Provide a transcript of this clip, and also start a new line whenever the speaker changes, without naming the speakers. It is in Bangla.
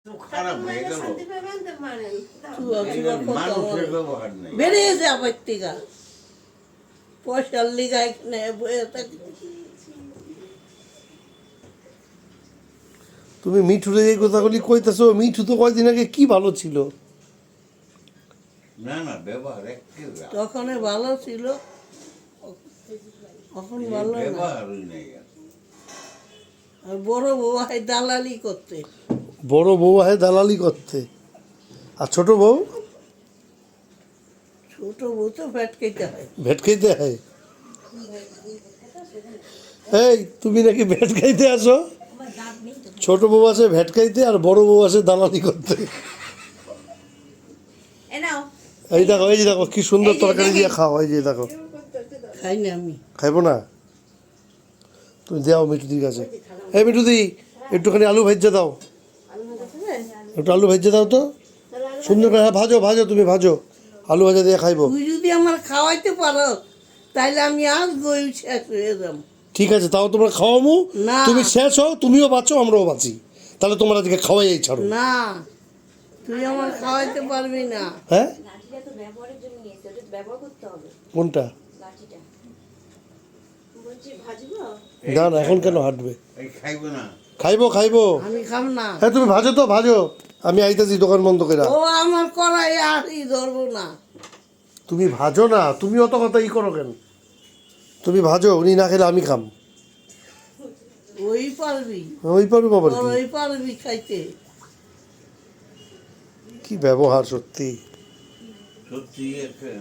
খারাপ হয়ে গেল। মানুষের ব্যবহার নেই।
বেরিয়ে যা ব্যক্তিগা পয়সার লিগা এখানে বয়ে থাকি।
তুমি মিঠুরে এই কথাগুলি কইতেছো, মিঠু তো কয়দিন আগে কি ভালো ছিল।
না না, ব্যবহার একেবারে
তখন ভালো ছিল, এখন ভালো না।
ব্যবহারই নেই আর।
আর বড় বউ হয় দালালি করতে।
বড় বউ হয় দালালি করতে, আর ছোট বউ
ছোট বউ তো ফ্যাট খেতে হয়।
ভেট খাইতে হয়। এই তুমি নাকি ভেট খাইতে আসো? ছোট বউ আছে ভেট খাইতে, আর বড় বউ আছে দালালি করতে। এই দেখো, এই যে দেখো কি সুন্দর তরকারি দিয়ে খাও, এই যে দেখো।
খাই না আমি।
খাইবো না? তুমি দাও মিঠুদির কাছে। এই মিঠুদি, একটুখানি আলু ভেজে দাও, একটু আলু ভেজে দাও তো সুন্দর করে। হ্যাঁ ভাজো ভাজো, তুমি ভাজো, আলু ভাজা দিয়ে খাইবো।
তুই যদি আমার খাওয়াইতে পারো তাইলে আমি আজ গই শেষ হয়ে যাব।
ঠিক আছে, তাও তোমরা খাওয়ামু।
না।
তুমি শেষ হও, তুমিও বাঁচো আমরাও বাঁচি, তাহলে তোমরা আজকে খাওয়াই ছাড়ো।
না, তুই আমার খাওয়াইতে পারবি না।
হ্যাঁ,
লাঠিটা তো ব্যবহারের জন্য নিয়েছে, ওটা ব্যবহার করতে হবে
কোনটা?
লাঠিটা। বলছি ভাজবো?
না না, এখন কেন হাঁটবে?
এই খাইবো না।
খাইবো খাইবো।
আমি খাব না।
হ্যাঁ তুমি ভাজো তো, ভাজো, আমি আইতাছি দোকান বন্ধ করে।
ও আমার কড়াই আরই ধরবো না।
তুমি ভাজো না, তুমি অত কথা ই করো কেন? তুমি ভাজো, উনি না খেলে আমি খাম।
ওই পারবি,
ওই পারবো বাবা,
তোর ওই পারবি খাইতে।
কি ব্যবহার সত্যি।
সত্যি একটা